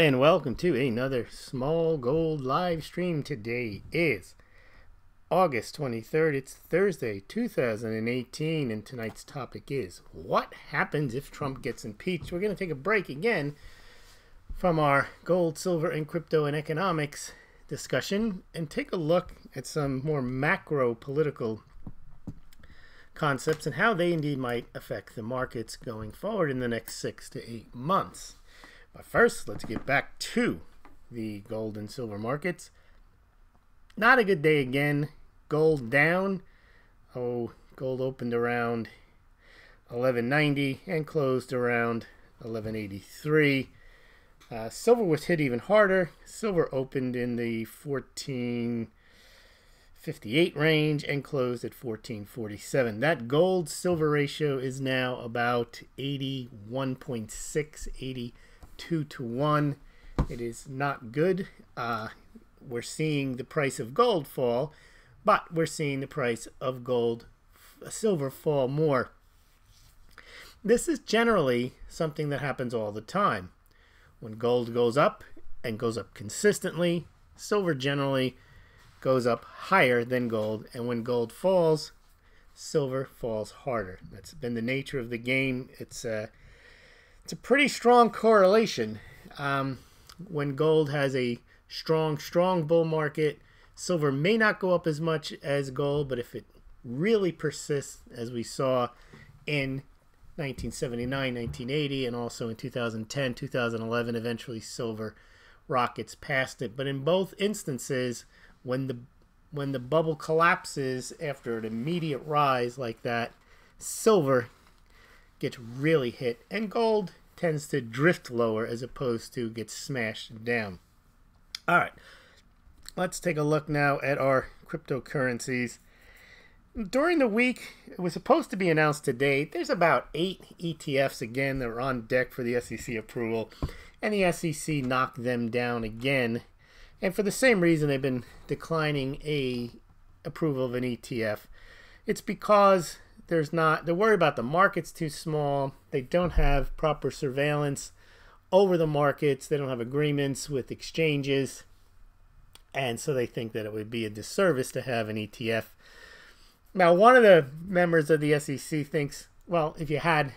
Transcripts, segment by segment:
and welcome to another Smaulgld live stream. Today is August 23rd. It's Thursday, 2018, and tonight's topic is what happens if Trump gets impeached. We're going to take a break again from our gold, silver, and crypto and economics discussion and take a look at some more macro political concepts and how they indeed might affect the markets going forward in the next 6 to 8 months. But first, let's get back to the gold and silver markets. Not a good day again. Gold down. Gold opened around 1190 and closed around 1183. Silver was hit even harder. Silver opened in the 1458 range and closed at 1447. That gold-silver ratio is now about 81.6, 82 to 1. It is not good. We're seeing the price of gold fall, but we're seeing the price of silver fall more. This is generally something that happens all the time. When gold goes up and goes up consistently, silver generally goes up higher than gold, and when gold falls, silver falls harder. That's been the nature of the game. It's a pretty strong correlation. When gold has a strong bull market, silver may not go up as much as gold, but if it really persists, as we saw in 1979, 1980, and also in 2010, 2011, eventually silver rockets past it. But in both instances, when the bubble collapses after an immediate rise like that, silver gets really hit, and gold tends to drift lower as opposed to get smashed down. All right, let's take a look now at our cryptocurrencies. During the week, it was supposed to be announced today, there's about 8 ETFs again that are on deck for the SEC approval, and the SEC knocked them down again. And for the same reason they've been declining approval of an ETF. It's because they're worried about the market's too small. They don't have proper surveillance over the markets. They don't have agreements with exchanges. And so they think that it would be a disservice to have an ETF. Now, one of the members of the SEC thinks, well, if you had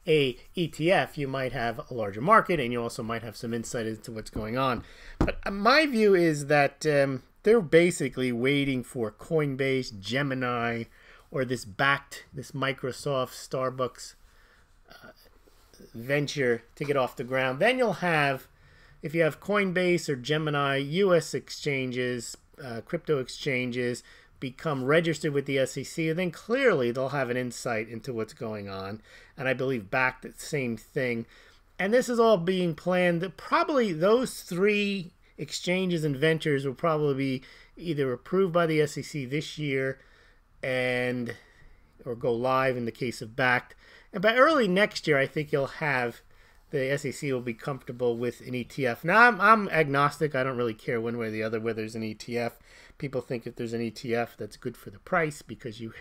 a ETF, you might have a larger market and you also might have some insight into what's going on. But my view is that they're basically waiting for Coinbase, Gemini, or this Microsoft, Starbucks venture to get off the ground. Then you'll have, if you have Coinbase or Gemini, U.S. exchanges, crypto exchanges, become registered with the SEC, and then clearly they'll have an insight into what's going on. And I believe Bakkt, the same thing. And this is all being planned. Probably those 3 exchanges and ventures will probably be either approved by the SEC this year or go live in the case of Bakkt. And by early next year, I think the SEC will be comfortable with an ETF. Now, I'm agnostic. I don't really care one way or the other whether there's an ETF. People think if there's an ETF, that's good for the price because you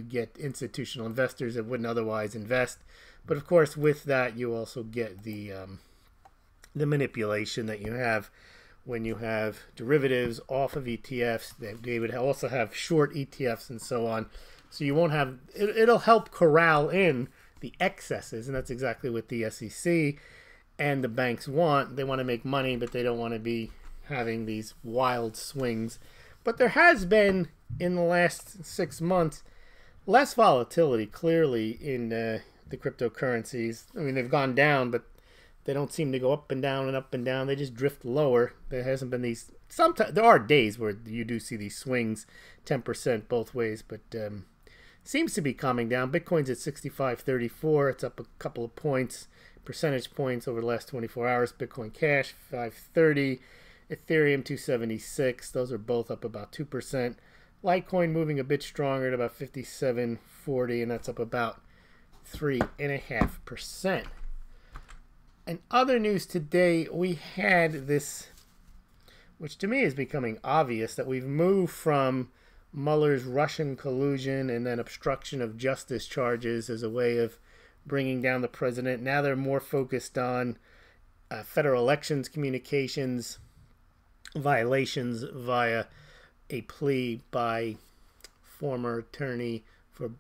get institutional investors that wouldn't otherwise invest. But of course, with that, you also get the manipulation that you have when you have derivatives off of ETFs. They would also have short ETFs and so on. So you won't have. It'll help corral in the excesses, and that's exactly what the SEC and the banks want. They want to make money, but they don't want to be having these wild swings. But there has been, in the last 6 months, less volatility, clearly, in the cryptocurrencies. I mean, they've gone down, but they don't seem to go up and down and up and down. They just drift lower. There hasn't been these. Sometimes there are days where you do see these swings, 10% both ways, but seems to be calming down. Bitcoin's at 65.34. It's up a couple of percentage points over the last 24 hours. Bitcoin Cash 530. Ethereum 276. Those are both up about 2%. Litecoin moving a bit stronger at about 57.40, and that's up about 3.5%. And other news today, we had this, which to me is becoming obvious, that we've moved from Mueller's Russian collusion and then obstruction of justice charges as a way of bringing down the president. Now they're more focused on federal elections communications violations via a plea by former attorney for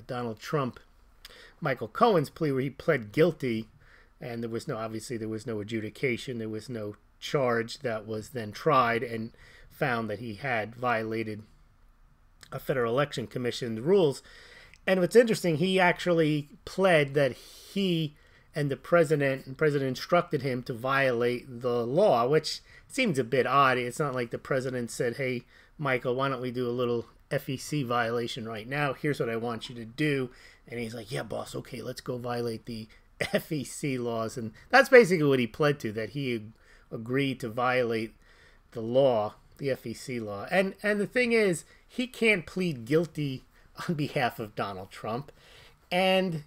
Donald Trump, Michael Cohen's plea, where he pled guilty, and there was no adjudication, there was no charge that was then tried and found that he had violated a Federal Election Commission rules. And what's interesting, he actually pled that he and the president instructed him to violate the law, which seems a bit odd. It's not like the president said, hey, Michael, why don't we do a little FEC violation right now? Here's what I want you to do. And he's like, yeah, boss, okay, let's go violate the FEC laws. And that's basically what he pled to, that he agreed to violate the law, the FEC law. And the thing is, he can't plead guilty on behalf of Donald Trump. And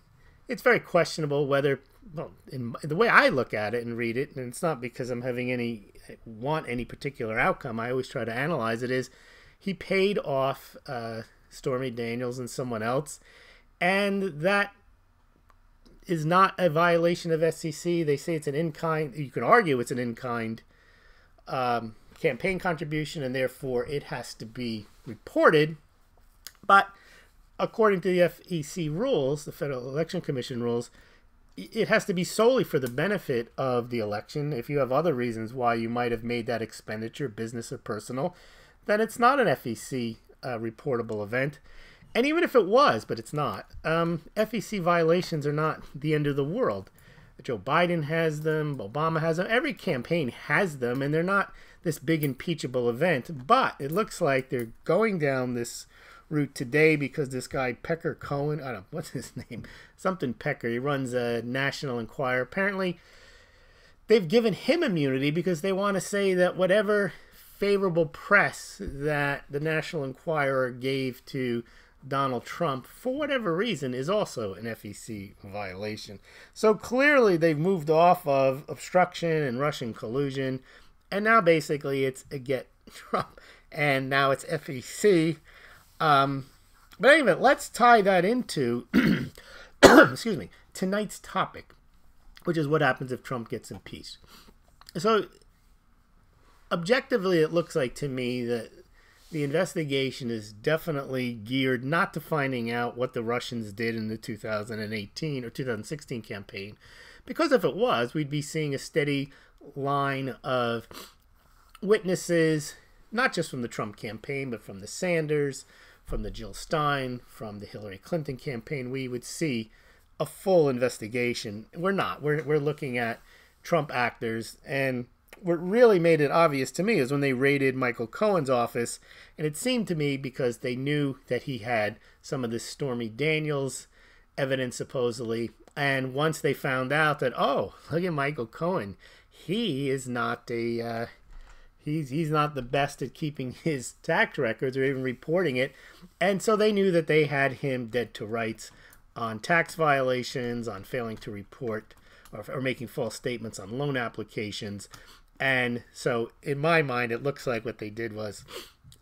it's very questionable whether, well, in the way I look at it and read it, and it's not because I'm having any particular outcome, I always try to analyze it, is he paid off Stormy Daniels and someone else, and that is not a violation of SEC. They say it's an in-kind, you can argue it's an in-kind campaign contribution, and therefore it has to be reported. But according to the FEC rules, the Federal Election Commission rules, it has to be solely for the benefit of the election. If you have other reasons why you might have made that expenditure, business or personal, then it's not an FEC reportable event. And even if it was, but it's not, FEC violations are not the end of the world. Joe Biden has them, Obama has them, every campaign has them, and they're not this big impeachable event. But it looks like they're going down this route today because this guy Pecker Cohen, I don't know, what's his name? Something Pecker. He runs a National Enquirer. Apparently, they've given him immunity because they want to say that whatever favorable press that the National Enquirer gave to Donald Trump, for whatever reason, is also an FEC violation. So clearly they've moved off of obstruction and Russian collusion, and now basically it's a get Trump, and now it's FEC. But anyway, let's tie that into excuse me, tonight's topic, which is what happens if Trump gets impeached. So objectively, it looks like to me that the investigation is definitely geared not to finding out what the Russians did in the 2018 or 2016 campaign, because if it was, we'd be seeing a steady line of witnesses, not just from the Trump campaign, but from the Sanders, from the Jill Stein, from the Hillary Clinton campaign. We would see a full investigation. We're not. We're looking at Trump actors, and what really made it obvious to me is when they raided Michael Cohen's office, and it seemed to me because they knew that he had some of this Stormy Daniels evidence supposedly, and once they found out that, oh, look at Michael Cohen, he is not a he's not the best at keeping his tax records or even reporting it, and so they knew that they had him dead to rights on tax violations, on failing to report or making false statements on loan applications. And so in my mind, it looks like what they did was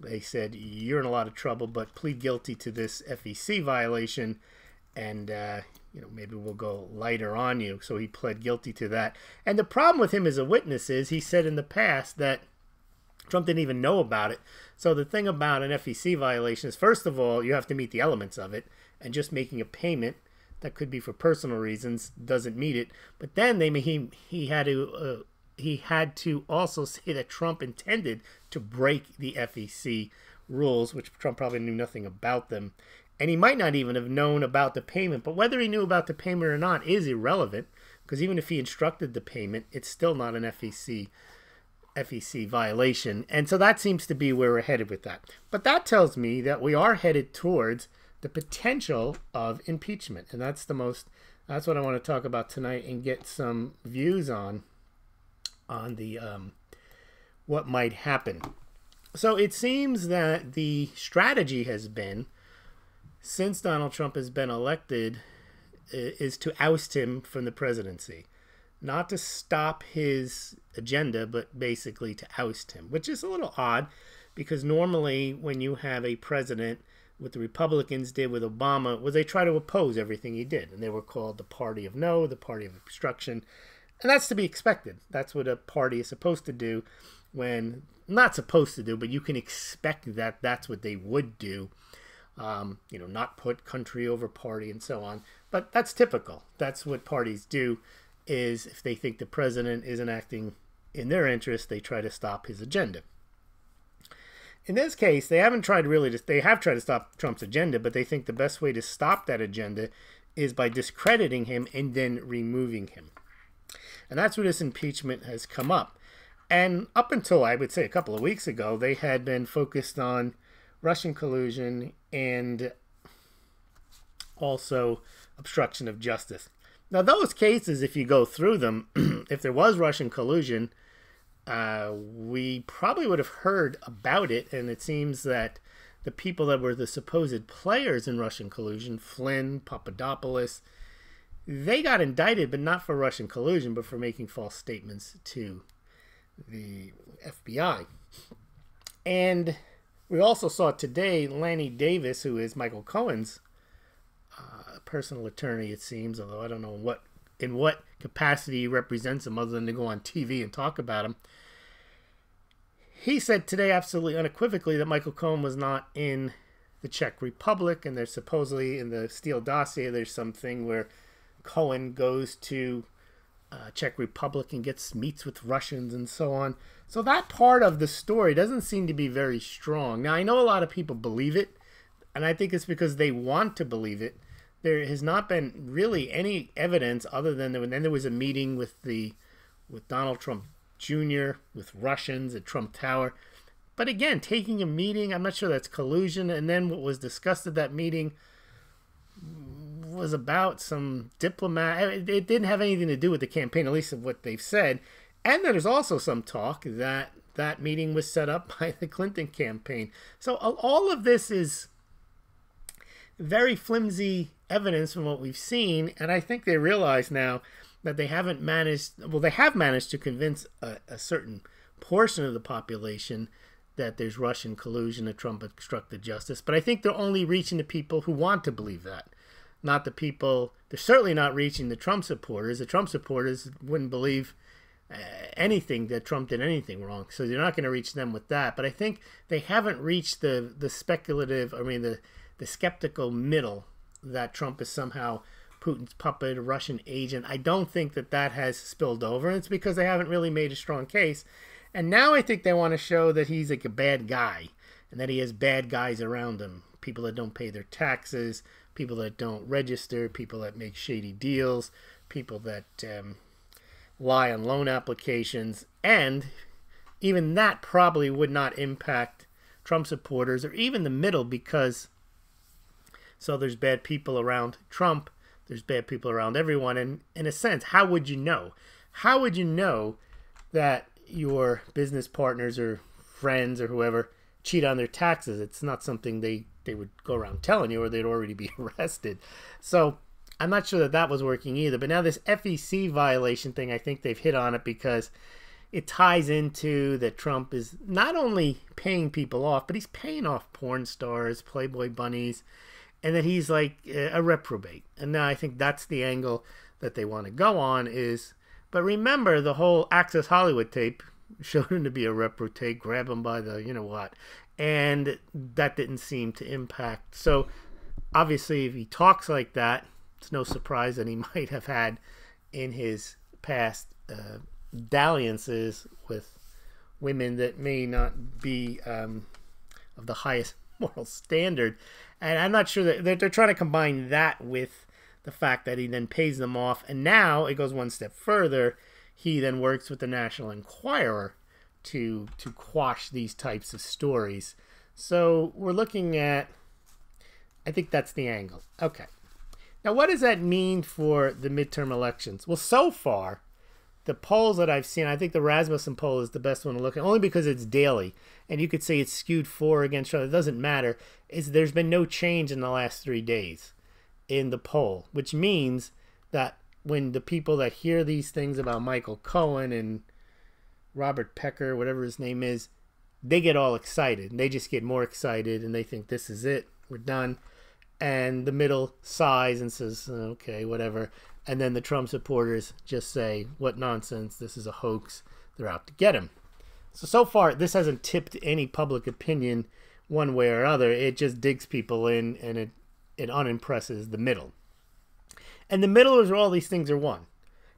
they said, you're in a lot of trouble, but plead guilty to this FEC violation, and maybe we'll go lighter on you. So he pled guilty to that. And the problem with him as a witness is he said in the past that Trump didn't even know about it. So the thing about an FEC violation is, first of all, you have to meet the elements of it, and just making a payment that could be for personal reasons doesn't meet it. But then he had to also say that Trump intended to break the FEC rules, which Trump probably knew nothing about them. And he might not even have known about the payment, but whether he knew about the payment or not is irrelevant, because even if he instructed the payment, it's still not an FEC violation. And so that seems to be where we're headed with that. But that tells me that we are headed towards the potential of impeachment. And that's what I want to talk about tonight and get some views on the what might happen. So it seems that the strategy has been, since Donald Trump has been elected, is to oust him from the presidency. Not to stop his agenda, but basically to oust him, which is a little odd, because normally when you have a president, what the Republicans did with Obama was they try to oppose everything he did, and they were called the party of no, the party of obstruction. And that's to be expected. That's what a party is supposed to do when, not supposed to do, but you can expect that that's what they would do. Not put country over party and so on. But that's typical. That's what parties do, is if they think the president isn't acting in their interest, they try to stop his agenda. In this case, they have tried to stop Trump's agenda, but they think the best way to stop that agenda is by discrediting him and then removing him. And that's where this impeachment has come up. And up until, I would say, a couple of weeks ago, they had been focused on Russian collusion and also obstruction of justice. Now, those cases, if you go through them, if there was Russian collusion, we probably would have heard about it. And it seems that the people that were the supposed players in Russian collusion, Flynn, Papadopoulos, they got indicted, but not for Russian collusion, but for making false statements to the FBI. And we also saw today Lanny Davis, who is Michael Cohen's personal attorney, it seems, although I don't know in what capacity he represents him other than to go on TV and talk about him. He said today absolutely unequivocally that Michael Cohen was not in the Czech Republic, and there's supposedly in the Steele dossier there's something where Cohen goes to Czech Republic and meets with Russians and so on. So that part of the story doesn't seem to be very strong. Now, I know a lot of people believe it, and I think it's because they want to believe it. There has not been really any evidence other than then there was a meeting with Donald Trump Jr. with Russians at Trump Tower. But again, taking a meeting, I'm not sure that's collusion. And then what was discussed at that meeting was about some diplomat. It didn't have anything to do with the campaign, at least of what they've said. And there's also some talk that that meeting was set up by the Clinton campaign. So all of this is very flimsy evidence from what we've seen. And I think they realize now that they have managed to convince a certain portion of the population that there's Russian collusion, that Trump obstructed justice. But I think they're only reaching the people who want to believe that. Not the people, they're certainly not reaching the Trump supporters. The Trump supporters wouldn't believe anything that Trump did anything wrong. So you're not going to reach them with that. But I think they haven't reached the speculative, the skeptical middle that Trump is somehow Putin's puppet, a Russian agent. I don't think that has spilled over. And it's because they haven't really made a strong case. And now I think they want to show that he's like a bad guy and that he has bad guys around him. People that don't pay their taxes, people that don't register, people that make shady deals, people that lie on loan applications. And even that probably would not impact Trump supporters or even the middle, because so there's bad people around Trump, there's bad people around everyone. And in a sense, how would you know? How would you know that your business partners or friends or whoever cheat on their taxes? It's not something they would go around telling you, or they'd already be arrested. So I'm not sure that was working either. But now this FEC violation thing, I think they've hit on it because it ties into that Trump is not only paying people off, but he's paying off porn stars, Playboy bunnies, and that he's like a reprobate. And now I think that's the angle that they want to go on is, but remember the whole Access Hollywood tape showed him to be a reprobate, grab him by the you-know-what, and that didn't seem to impact. So obviously if he talks like that, it's no surprise that he might have had in his past dalliances with women that may not be of the highest moral standard. And I'm not sure that they're trying to combine that with the fact that he then pays them off. And now it goes one step further. He then works with the National Enquirer to quash these types of stories. So we're looking at, I think that's the angle. Okay. Now, what does that mean for the midterm elections? Well, so far, the polls that I've seen, I think the Rasmussen poll is the best one to look at, only because it's daily. And you could say it's skewed for against Trump. It doesn't matter. There's been no change in the last 3 days in the poll, which means that when the people that hear these things about Michael Cohen and Robert Pecker, whatever his name is, they get all excited. And they just get more excited, and they think this is it. We're done. And the middle sighs and says, okay, whatever. And then the Trump supporters just say, what nonsense, this is a hoax, they're out to get him. So far, this hasn't tipped any public opinion one way or other. It just digs people in, and it unimpresses the middle. And the middle is where all these things are won.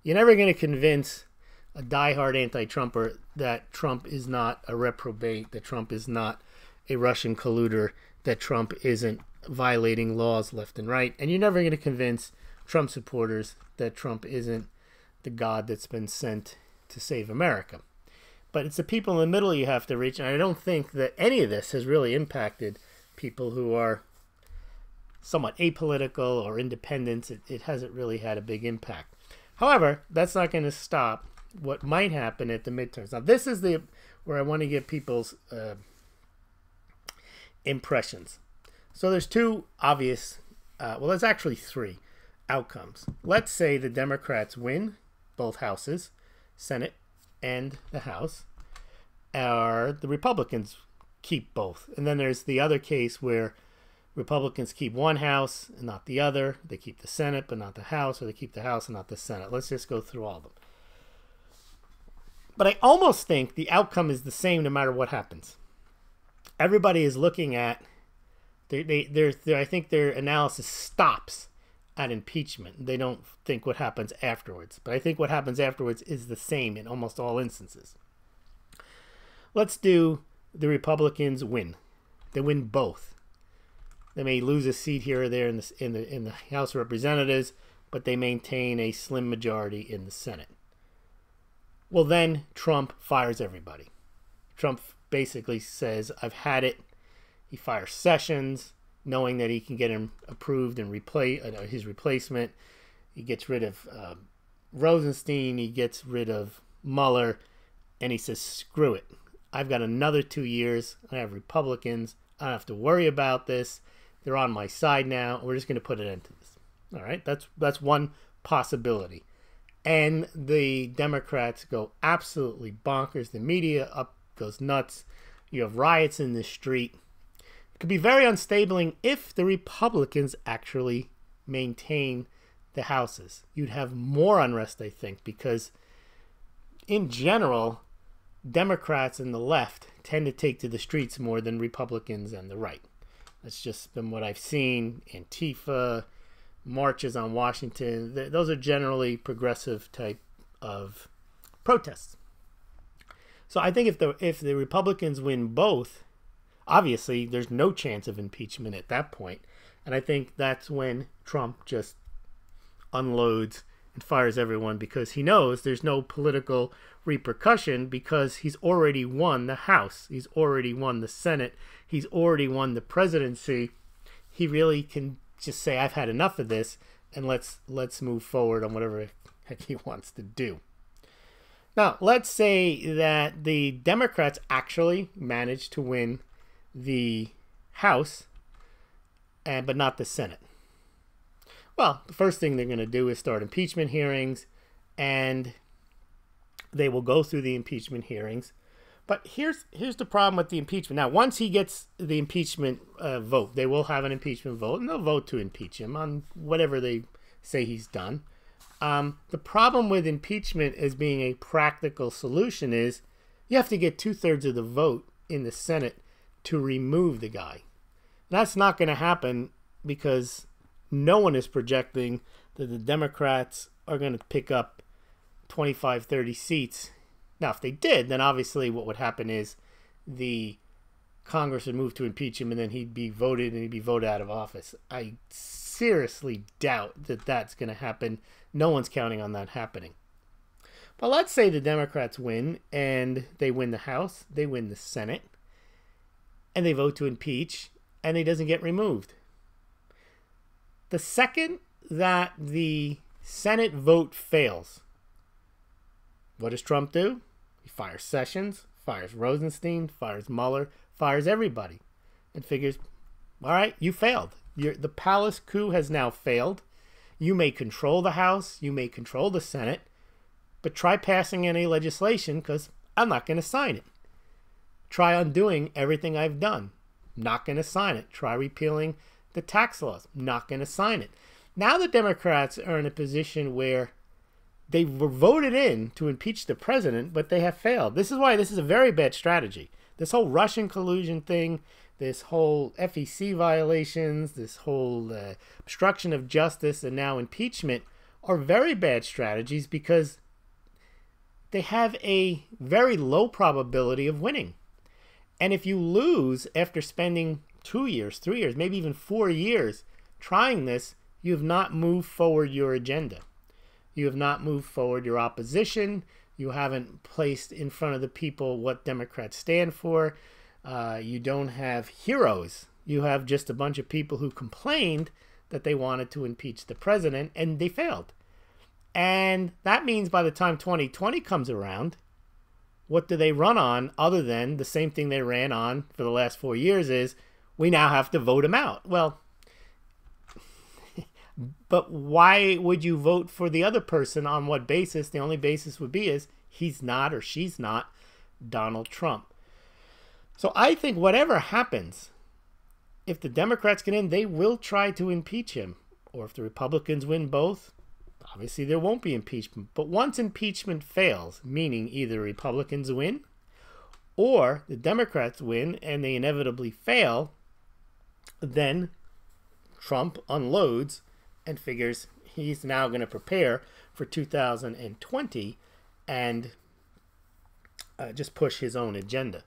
You're never going to convince a diehard anti-Trumper that Trump is not a reprobate, that Trump is not a Russian colluder, that Trump isn't violating laws left and right. And you're never going to convince Trump supporters that Trump isn't the God that's been sent to save America. But it's the people in the middle you have to reach, and I don't think that any of this has really impacted people who are somewhat apolitical or independents. It hasn't really had a big impact. However, that's not going to stop what might happen at the midterms. Now, this is where I want to get people's impressions. So there's two obvious, well, there's actually three outcomes. Let's say the Democrats win both houses, Senate and the House, or the Republicans keep both. And then there's the other case where Republicans keep one house and not the other. They keep the Senate but not the House, or they keep the House and not the Senate. Let's just go through all of them. But I almost think the outcome is the same no matter what happens. Everybody is looking at, I think their analysis stops at impeachment. They don't think what happens afterwards. But I think what happens afterwards is the same in almost all instances. Let's do the Republicans win. They win both. They may lose a seat here or there in the House of Representatives, but they maintain a slim majority in the Senate. Well, then Trump fires everybody. Trump basically says, I've had it. He fires Sessions, knowing that he can get him approved and his replacement. He gets rid of Rosenstein. He gets rid of Mueller. And he says, screw it. I've got another 2 years. I have Republicans. I don't have to worry about this. They're on my side now. We're just going to put an end to this. All right? That's one possibility. And the Democrats go absolutely bonkers. The media goes nuts. You have riots in the street. It could be very unstable if the Republicans actually maintain the houses. You'd have more unrest, I think, because in general, Democrats and the left tend to take to the streets more than Republicans and the right. That's just been what I've seen. Antifa, marches on Washington, those are generally progressive type of protests. So I think if the Republicans win both, obviously there's no chance of impeachment at that point. And I think that's when Trump just unloads and fires everyone, because he knows there's no political repercussion, because he's already won the House. He's already won the Senate. He's already won the presidency. He really can just say, I've had enough of this, and let's move forward on whatever heck he wants to do. Now, let's say that the Democrats actually managed to win the House, but not the Senate. Well, the first thing they're going to do is start impeachment hearings, and they will go through the impeachment hearings. But here's the problem with the impeachment. Now, once he gets the impeachment vote, they will have an impeachment vote, and they'll vote to impeach him on whatever they say he's done. The problem with impeachment as being a practical solution is you have to get 2/3 of the vote in the Senate to remove the guy. That's not going to happen, because no one is projecting that the Democrats are going to pick up 25, 30 seats. Now, if they did, then obviously what would happen is the Congress would move to impeach him, and then he'd be voted out of office. I seriously doubt that that's going to happen. No one's counting on that happening. But let's say the Democrats win, and they win the House, they win the Senate, and they vote to impeach, and he doesn't get removed. The second that the Senate vote fails, what does Trump do? He fires Sessions, fires Rosenstein, fires Mueller, fires everybody, and figures, all right, you failed. The palace coup has now failed. You may control the House, you may control the Senate, but try passing any legislation, because I'm not going to sign it. Try undoing everything I've done. Not going to sign it. Try repealing the tax laws. Not going to sign it. Now the Democrats are in a position where they were voted in to impeach the president, but they have failed. This is why this is a very bad strategy. This whole Russian collusion thing, this whole FEC violations, this whole obstruction of justice, and now impeachment are very bad strategies because they have a very low probability of winning. And if you lose after spending 2 years, 3 years, maybe even 4 years trying this, you have not moved forward your agenda. You have not moved forward your opposition. You haven't placed in front of the people what Democrats stand for. You don't have heroes. You have just a bunch of people who complained that they wanted to impeach the president, and they failed. And that means by the time 2020 comes around, what do they run on other than the same thing they ran on for the last 4 years is we now have to vote him out. Well, but why would you vote for the other person? On what basis? The only basis would be is he's not or she's not Donald Trump. So I think whatever happens, if the Democrats get in, they will try to impeach him. Or if the Republicans win both, obviously there won't be impeachment. But once impeachment fails, meaning either Republicans win or the Democrats win and they inevitably fail, then Trump unloads and figures he's now going to prepare for 2020 and just push his own agenda.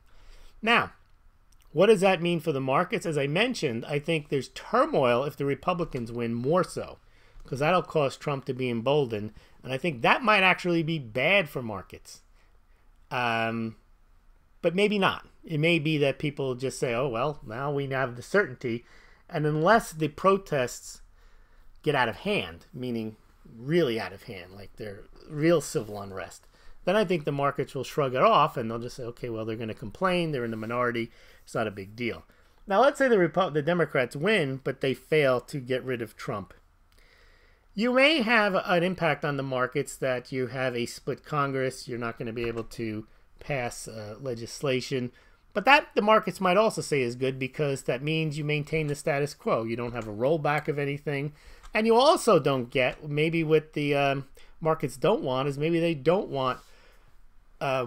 Now, what does that mean for the markets? As I mentioned, I think there's turmoil if the Republicans win more so, because that'll cause Trump to be emboldened. And I think that might actually be bad for markets. But maybe not. It may be that people just say, oh, well, now we have the certainty. And unless the protests get out of hand, meaning really out of hand, like they're real civil unrest, then I think the markets will shrug it off and they'll just say, okay, well, they're going to complain. They're in the minority. It's not a big deal. Now, let's say the Democrats win, but they fail to get rid of Trump. You may have an impact on the markets that you have a split Congress. You're not going to be able to pass legislation. But that the markets might also say is good because that means you maintain the status quo. You don't have a rollback of anything. And you also don't get, maybe what the markets don't want is maybe they don't want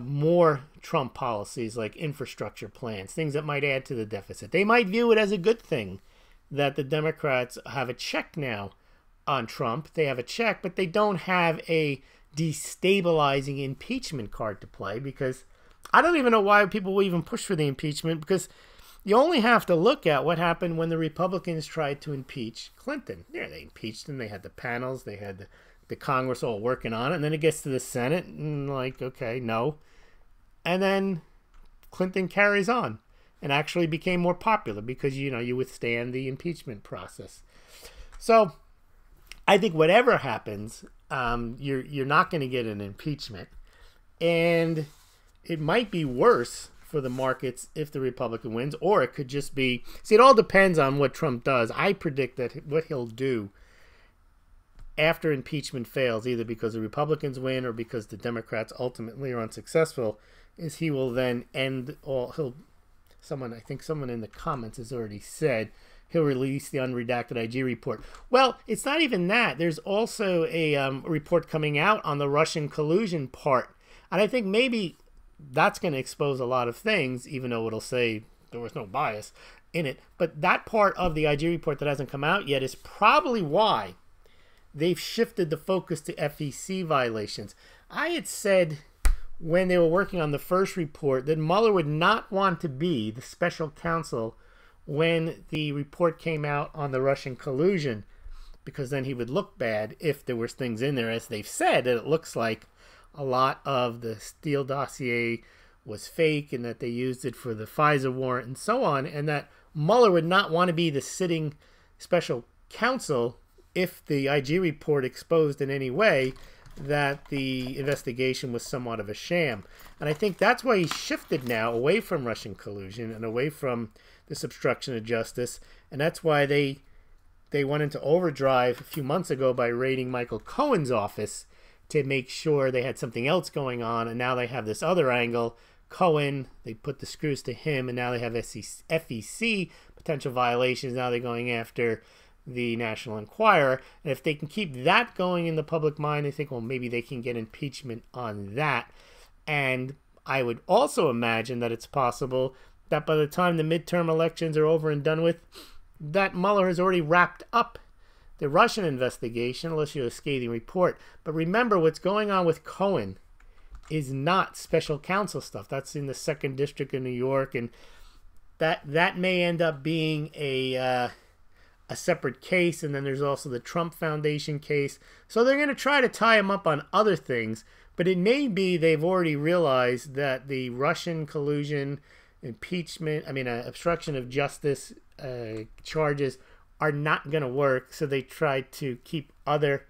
more Trump policies like infrastructure plans, things that might add to the deficit. They might view it as a good thing that the Democrats have a check now on Trump. They have a check, but they don't have a destabilizing impeachment card to play, because I don't even know why people will even push for the impeachment, because you only have to look at what happened when the Republicans tried to impeach Clinton. Yeah, they impeached him. They had the panels. They had the Congress all working on it. And then it gets to the Senate and like, okay, no. And then Clinton carries on and actually became more popular because, you know, you withstand the impeachment process. So I think whatever happens, you're not going to get an impeachment. And it might be worse for the markets if the Republican wins, or it could just be, see, it all depends on what Trump does. I predict that what he'll do after impeachment fails, either because the Republicans win or because the Democrats ultimately are unsuccessful, is he will then end all, I think someone in the comments has already said, he'll release the unredacted IG report. Well, it's not even that. There's also a report coming out on the Russian collusion part. And I think maybe that's going to expose a lot of things, even though it'll say there was no bias in it. But that part of the IG report that hasn't come out yet is probably why they've shifted the focus to FEC violations. I had said when they were working on the first report that Mueller would not want to be the special counsel when the report came out on the Russian collusion, because then he would look bad if there was things in there, as they've said, that it looks like a lot of the Steele dossier was fake and that they used it for the Pfizer warrant and so on, and that Mueller would not want to be the sitting special counsel if the IG report exposed in any way that the investigation was somewhat of a sham. And I think that's why he shifted now away from Russian collusion and away from this obstruction of justice, and that's why they went into overdrive a few months ago by raiding Michael Cohen's office to make sure they had something else going on, and now they have this other angle. Cohen, they put the screws to him, and now they have FEC potential violations. Now they're going after the National Enquirer. And if they can keep that going in the public mind, they think, well, maybe they can get impeachment on that. And I would also imagine that it's possible that by the time the midterm elections are over and done with, that Mueller has already wrapped up the Russian investigation, unless you have a scathing report. But remember, what's going on with Cohen is not special counsel stuff. That's in the 2nd District of New York, and that may end up being a separate case. And then there's also the Trump Foundation case. So they're going to try to tie him up on other things, but it may be they've already realized that the Russian collusion, obstruction of justice charges are not going to work. So they tried to keep other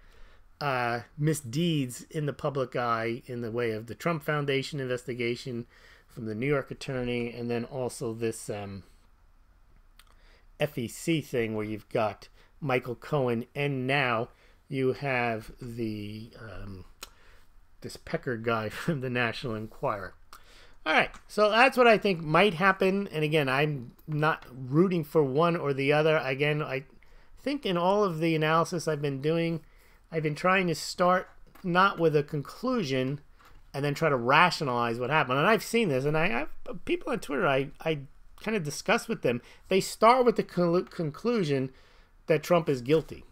misdeeds in the public eye in the way of the Trump Foundation investigation from the New York attorney, and then also this FEC thing where you've got Michael Cohen, and now you have the this Pecker guy from the National Enquirer. All right, so that's what I think might happen. And again, I'm not rooting for one or the other. Again, I think in all of the analysis I've been doing, I've been trying to start not with a conclusion and then try to rationalize what happened. And I've seen this, and I have people on Twitter, I kind of discuss with them. They start with the conclusion that Trump is guilty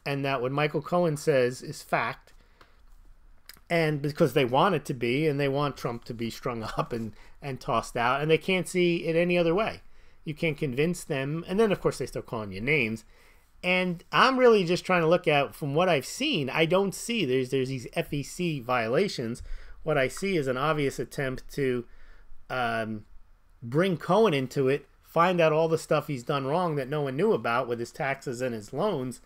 and that what Michael Cohen says is fact. And because they want it to be, and they want Trump to be strung up and tossed out, and they can't see it any other way. You can't convince them. And then, of course, they start calling you names. And I'm really just trying to look at, from what I've seen, I don't see there's these FEC violations. What I see is an obvious attempt to bring Cohen into it, find out all the stuff he's done wrong that no one knew about with his taxes and his loans,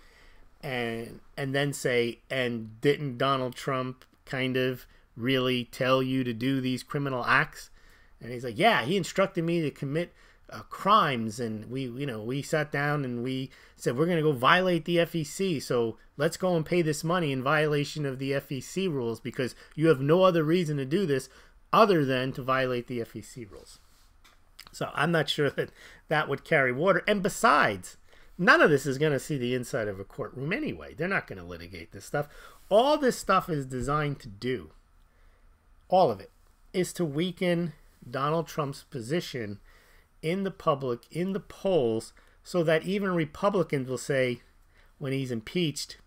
and then say, and didn't Donald Trump kind of really tell you to do these criminal acts? And he's like, yeah, he instructed me to commit crimes, and we sat down and we said we're going to go violate the FEC, so let's go and pay this money in violation of the FEC rules because you have no other reason to do this other than to violate the FEC rules. So I'm not sure that that would carry water. And besides, none of this is going to see the inside of a courtroom anyway. They're not going to litigate this stuff. All this stuff is designed to do, all of it, is to weaken Donald Trump's position in the public, in the polls, so that even Republicans will say, when he's impeached,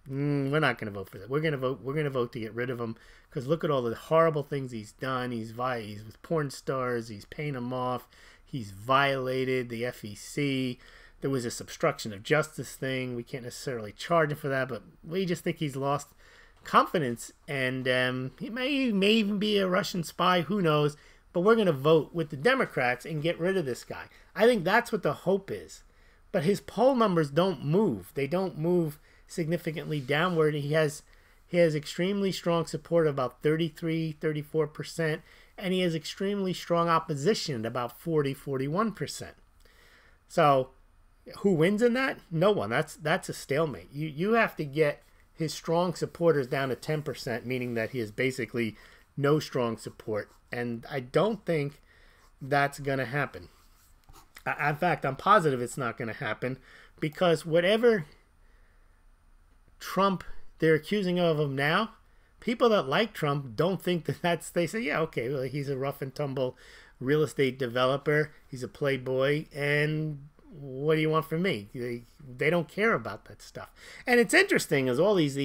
we're not going to vote for that. We're going to vote to get rid of him because look at all the horrible things he's done. He's with porn stars. He's paying them off. He's violated the FEC. There was this obstruction of justice thing. We can't necessarily charge him for that, but we just think he's lost confidence, and he may even be a Russian spy. Who knows? But we're going to vote with the Democrats and get rid of this guy. I think that's what the hope is. But his poll numbers don't move. They don't move significantly downward. He has extremely strong support, about 33, 34%, and he has extremely strong opposition, about 40, 41%. So who wins in that? No one. That's a stalemate. You have to get his strong supporters down to 10%, meaning that he has basically no strong support. And I don't think that's going to happen. In fact, I'm positive it's not going to happen because whatever Trump they're accusing of him now, people that like Trump don't think that's, they say, yeah, okay, well, he's a rough and tumble real estate developer. He's a playboy. And what do you want from me? They don't care about that stuff. And it's interesting as all these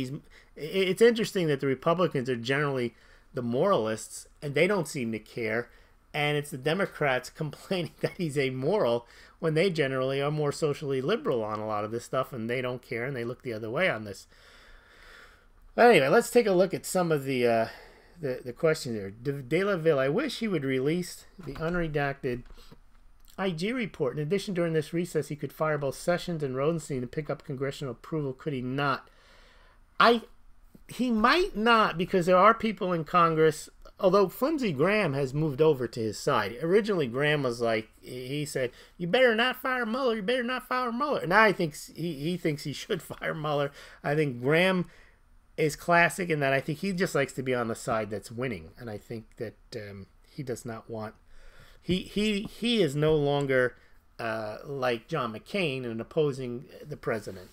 it's interesting that the Republicans are generally the moralists and they don't seem to care. And it's the Democrats complaining that he's amoral when they generally are more socially liberal on a lot of this stuff and they don't care and they look the other way on this. But anyway, let's take a look at some of the questions here. De La Ville, I wish he would release the unredacted IG report. In addition, during this recess, he could fire both Sessions and Rosenstein to pick up congressional approval. Could he not? He might not, because there are people in Congress, although Flimsy Graham has moved over to his side. Originally, Graham was like, he said, you better not fire Mueller, you better not fire Mueller. Now he thinks he should fire Mueller. I think Graham is classic in that I think he just likes to be on the side that's winning. And I think that he does not want... He is no longer like John McCain and opposing the president.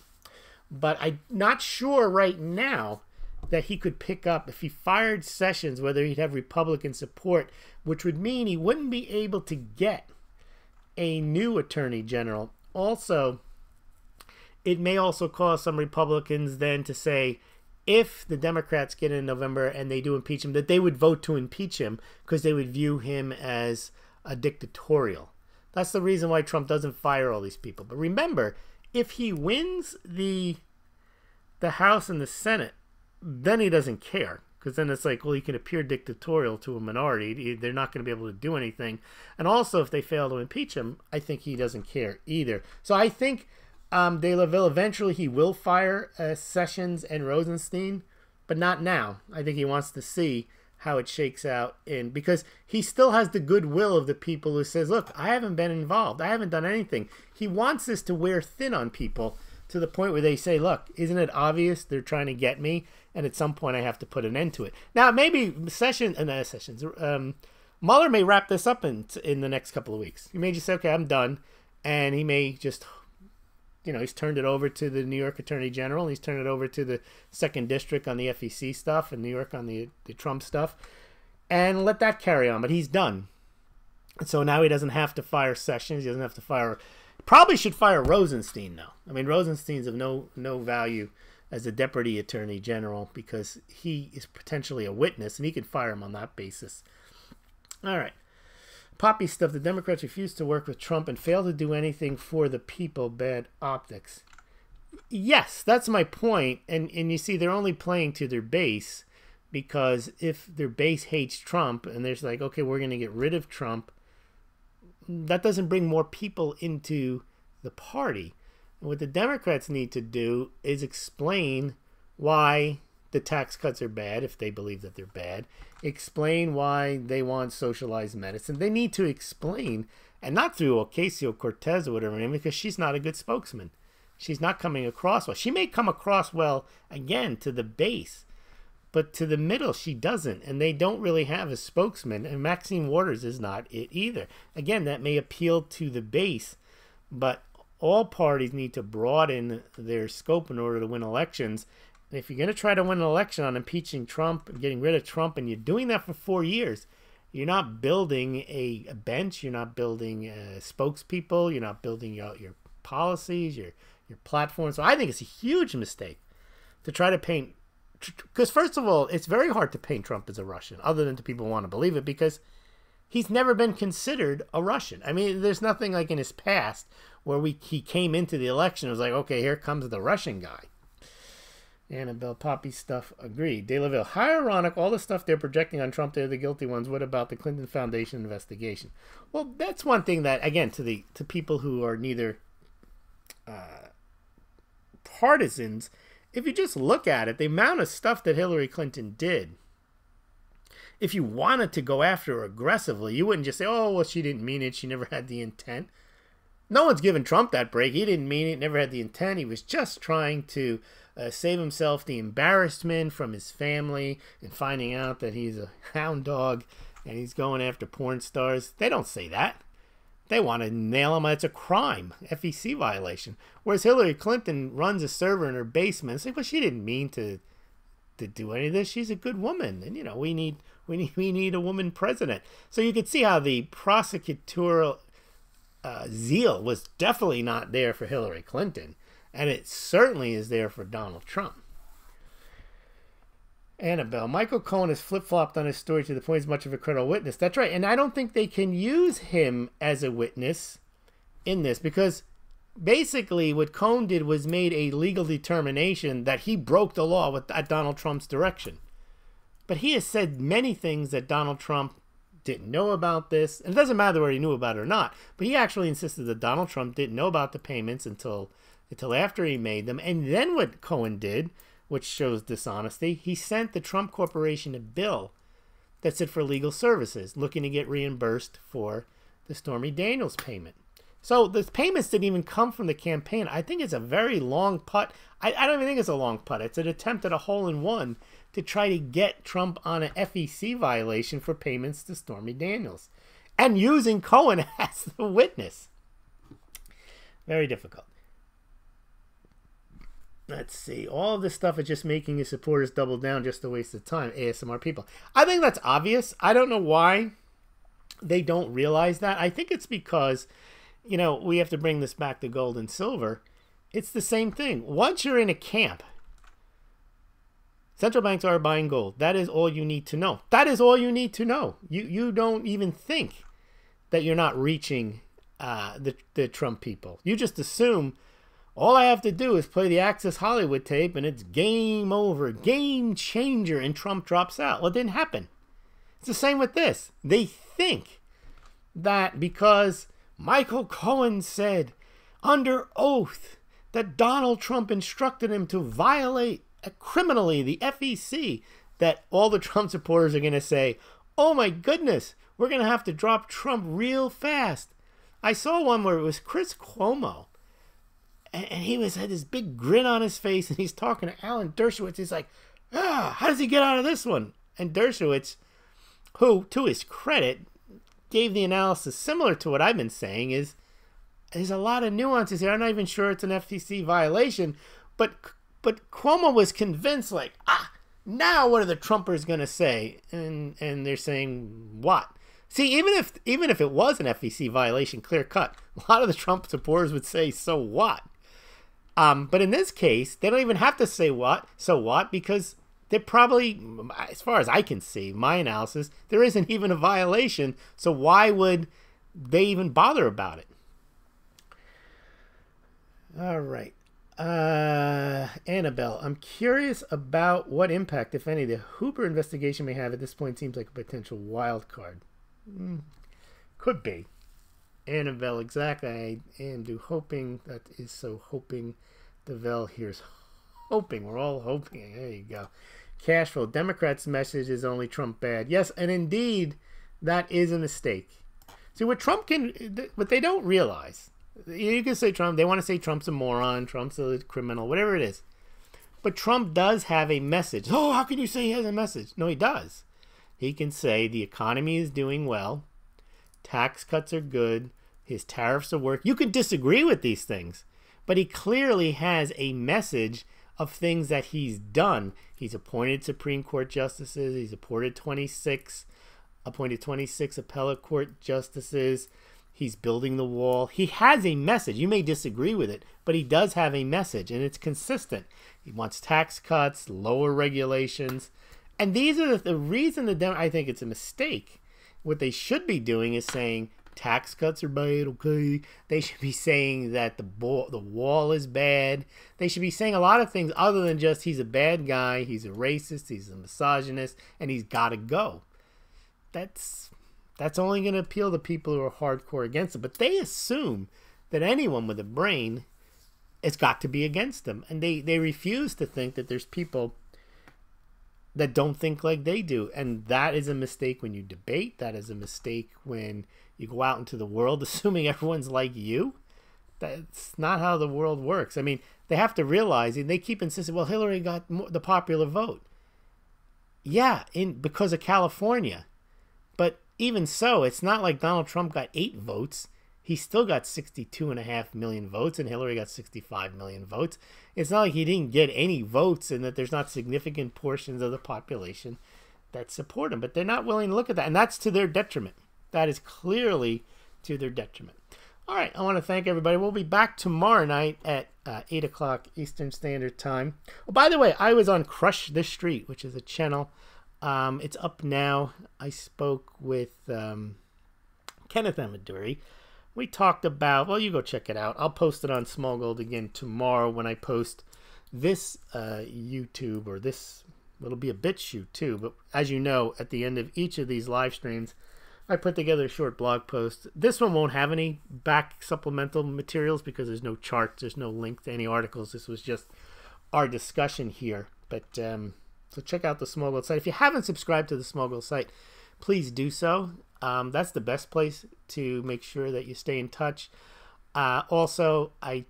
But I'm not sure right now that he could pick up, if he fired Sessions, whether he'd have Republican support, which would mean he wouldn't be able to get a new attorney general. Also, it may also cause some Republicans then to say, if the Democrats get in November and they do impeach him, that they would vote to impeach him because they would view him as a dictatorial. That's the reason why Trump doesn't fire all these people. But remember, if he wins the House and the Senate, then he doesn't care, because then it's like, well, he can appear dictatorial to a minority. They're not going to be able to do anything. And also, if they fail to impeach him, I think he doesn't care either. So I think De La Ville, eventually he will fire Sessions and Rosenstein, but not now. I think he wants to see how it shakes out, because he still has the goodwill of the people who says, look, I haven't been involved. I haven't done anything. He wants this to wear thin on people to the point where they say, look, isn't it obvious they're trying to get me? And at some point I have to put an end to it. Now, maybe Mueller may wrap this up in the next couple of weeks. He may just say, okay, I'm done. And he may just, he's turned it over to the New York Attorney General. And he's turned it over to the 2nd District on the FEC stuff, and New York on the Trump stuff. And let that carry on. But he's done. And so now he doesn't have to fire Sessions. He doesn't have to fire... Probably should fire Rosenstein now. I mean, Rosenstein's of no value as a deputy attorney general, because he is potentially a witness, and he could fire him on that basis. All right. Poppy stuff. The Democrats refuse to work with Trump and fail to do anything for the people. Bad optics. Yes, that's my point. And you see, they're only playing to their base, because if their base hates Trump and there's like, okay, we're going to get rid of Trump, that doesn't bring more people into the party. And what the Democrats need to do is explain why the tax cuts are bad, if they believe that they're bad. Explain why they want socialized medicine. They need to explain, and not through Ocasio-Cortez or whatever, because she's not a good spokesman. She's not coming across well. She may come across well, again, to the base, but to the middle, she doesn't, and they don't really have a spokesman, and Maxine Waters is not it either. Again, that may appeal to the base, but all parties need to broaden their scope in order to win elections. And if you're going to try to win an election on impeaching Trump and getting rid of Trump, and you're doing that for 4 years, you're not building a bench, you're not building spokespeople, you're not building your policies, your platform. So I think it's a huge mistake to try to paint, because first of all, it's very hard to paint Trump as a Russian, other than to people who want to believe it, because he's never been considered a Russian. I mean, there's nothing like in his past where he came into the election and was like, okay, here comes the Russian guy. Annabelle Poppy stuff, agreed. De La Ville, how ironic, all the stuff they're projecting on Trump, they're the guilty ones. What about the Clinton Foundation investigation? Well, that's one thing that, again, to people who are neither partisans, if you just look at it, the amount of stuff that Hillary Clinton did, if you wanted to go after her aggressively, you wouldn't just say, oh, well, she didn't mean it, she never had the intent. No one's given Trump that break. He didn't mean it, never had the intent. He was just trying to save himself the embarrassment from his family and finding out that he's a hound dog and he's going after porn stars. They don't say that. They want to nail him. It's a crime, FEC violation. Whereas Hillary Clinton runs a server in her basement. It's like, well, she didn't mean to do any of this. She's a good woman, and we need a woman president. So you could see how the prosecutorial zeal was definitely not there for Hillary Clinton, and it certainly is there for Donald Trump. Annabelle, Michael Cohen has flip-flopped on his story to the point he's much of a credible witness. That's right, and I don't think they can use him as a witness in this, because basically what Cohen did was made a legal determination that he broke the law at Donald Trump's direction. But he has said many things that Donald Trump didn't know about this, and it doesn't matter whether he knew about it or not, but he actually insisted that Donald Trump didn't know about the payments until after he made them. And then what Cohen did, which shows dishonesty, he sent the Trump Corporation a bill that said for legal services, looking to get reimbursed for the Stormy Daniels payment. So the payments didn't even come from the campaign. I think it's a very long putt. I don't even think it's a long putt. It's an attempt at a hole-in-one to try to get Trump on an FEC violation for payments to Stormy Daniels, and using Cohen as the witness. Very difficult. Let's see. All of this stuff is just making his supporters double down, just a waste of time. ASMR people. I think that's obvious. I don't know why they don't realize that. I think it's because, you know, we have to bring this back to gold and silver. It's the same thing. Once you're in a camp, central banks are buying gold. That is all you need to know. That is all you need to know. You don't even think that you're not reaching the Trump people. You just assume all I have to do is play the Access Hollywood tape and it's game over, game changer, and Trump drops out. Well, it didn't happen. It's the same with this. They think that because Michael Cohen said under oath that Donald Trump instructed him to violate criminally the FEC, that all the Trump supporters are going to say, oh my goodness, we're going to have to drop Trump real fast. I saw one where it was Chris Cuomo, and he had this big grin on his face, and he's talking to Alan Dershowitz. He's like, how does he get out of this one? And Dershowitz, who, to his credit, gave the analysis similar to what I've been saying, is there's a lot of nuances here. I'm not even sure it's an FTC violation, but Cuomo was convinced, like, now what are the Trumpers going to say? And they're saying what? See, even if it was an FEC violation, clear cut, a lot of the Trump supporters would say, so what? But in this case, they don't even have to say so what, because they're probably, as far as I can see, my analysis, there isn't even a violation. So why would they even bother about it? All right. Annabelle, I'm curious about what impact, if any, the Hooper investigation may have at this point. Seems like a potential wild card. Could be. Annabelle, exactly. I am hoping. That is so hoping. Devel here's hoping. We're all hoping. There you go. Cash flow. Democrats' message is only Trump bad. Yes, and indeed, that is a mistake. See, what they don't realize. You can say Trump. They want to say Trump's a moron. Trump's a criminal. Whatever it is. But Trump does have a message. Oh, how can you say he has a message? No, he does. He can say the economy is doing well. Tax cuts are good. His tariffs are working. You could disagree with these things. But he clearly has a message of things that he's done. He's appointed Supreme Court justices. He's appointed 26 appellate court justices. He's building the wall. He has a message. You may disagree with it, but he does have a message, and it's consistent. He wants tax cuts, lower regulations. And these are the reason I think it's a mistake. What they should be doing is saying tax cuts are bad, okay? They should be saying that the wall is bad. They should be saying a lot of things other than just he's a bad guy, he's a racist, he's a misogynist, and he's got to go. That's only going to appeal to people who are hardcore against it. But they assume that anyone with a brain has got to be against them. And they refuse to think that there's people that don't think like they do. And that is a mistake when you debate. That is a mistake when you go out into the world assuming everyone's like you. That's not how the world works. I mean, they have to realize, and they keep insisting, well, Hillary got the popular vote. Yeah, because of California. But even so, it's not like Donald Trump got 8 votes. He still got 62.5 million votes, and Hillary got 65 million votes. It's not like he didn't get any votes and that there's not significant portions of the population that support him. But they're not willing to look at that, and that's to their detriment. That is clearly to their detriment. All right, I want to thank everybody. We'll be back tomorrow night at 8 o'clock Eastern Standard Time. Oh, by the way, I was on Crush the Street, which is a channel. It's up now. I spoke with Kenneth Amaduri. We talked about, well, you go check it out. I'll post it on Smaulgld again tomorrow when I post this YouTube, or this, it'll be a BitChute too. But as you know, at the end of each of these live streams, I put together a short blog post. This one won't have any back supplemental materials because there's no charts, there's no link to any articles. This was just our discussion here. But so check out the Smaulgld site. If you haven't subscribed to the Smaulgld site, please do so. That's the best place to make sure that you stay in touch. Also, I'm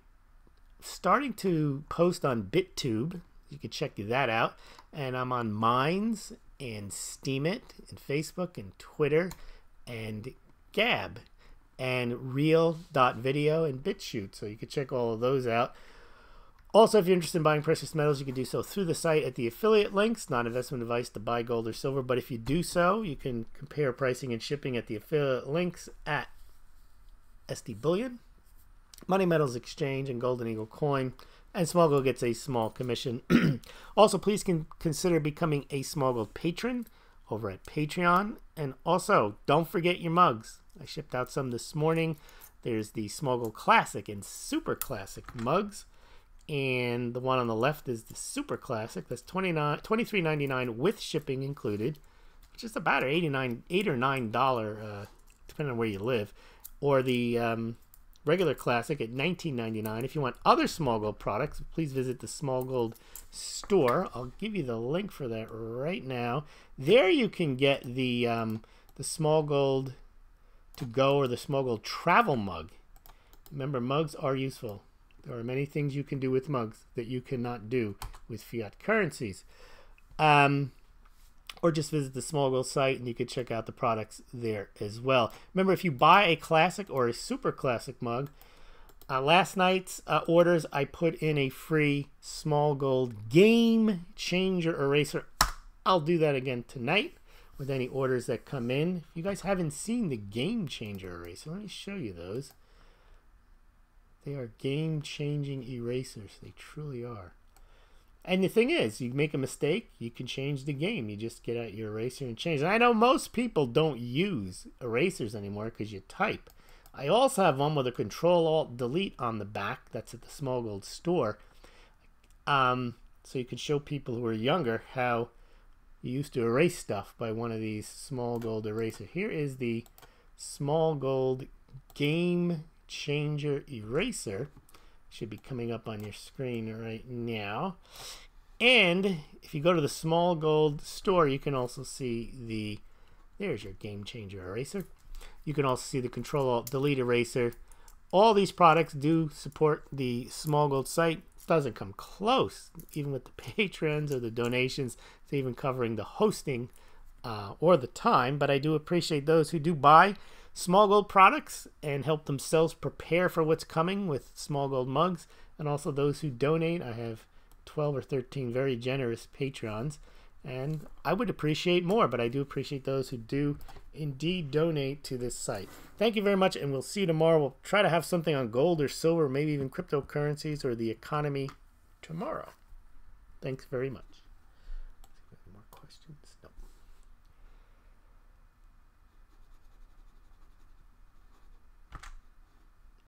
starting to post on BitTube. You can check that out. And I'm on Minds and Steemit and Facebook and Twitter and Gab. and real.video and BitChute. So you can check all of those out. Also, if you're interested in buying precious metals, you can do so through the site at the affiliate links. Not an investment advice to buy gold or silver, but if you do so, you can compare pricing and shipping at the affiliate links at SD Bullion, Money Metals Exchange, and Golden Eagle Coin. And Smaulgld gets a small commission. Also, please consider becoming a Smaulgld patron over at Patreon. And also, don't forget your mugs. I shipped out some this morning. There's the Smaulgld Classic and Super Classic mugs. And the one on the left is the Super Classic. That's $23.99 with shipping included, which is about $8 or $9, depending on where you live. Or the regular Classic at $19.99. If you want other Smaulgld products, please visit the Smaulgld store. I'll give you the link for that right now. There you can get the Smaulgld to go or the Smaulgld travel mug. Remember, mugs are useful. There are many things you can do with mugs that you cannot do with fiat currencies. Or just visit the Smaulgld site and you can check out the products there as well. Remember, if you buy a classic or a super classic mug, last night's orders, I put in a free Smaulgld Game Changer Eraser. I'll do that again tonight with any orders that come in. If you guys haven't seen the Game Changer Eraser, let me show you those. They are game-changing erasers. They truly are. And the thing is, you make a mistake, you can change the game. You just get out your eraser and change. And I know most people don't use erasers anymore because you type. I also have one with a Control-Alt-Delete on the back. That's at the Smaulgld store. So you can show people who are younger how you used to erase stuff by one of these Smaulgld erasers. Here is the Smaulgld Game Changer Eraser. Should be coming up on your screen right now. And if you go to the Smaulgld store, you can also see there's your Game Changer Eraser. You can also see the Control-Alt-Delete eraser. All these products do support the Smaulgld site. It doesn't come close, even with the patrons or the donations, to even covering the hosting or the time. But I do appreciate those who do buy Smaulgld products and help themselves prepare for what's coming with Smaulgld mugs, and also those who donate. I have 12 or 13 very generous patrons, and I would appreciate more, but I do appreciate those who do indeed donate to this site. Thank you very much, and we'll see you tomorrow. We'll try to have something on gold or silver, maybe even cryptocurrencies or the economy tomorrow. Thanks very much. More questions? No.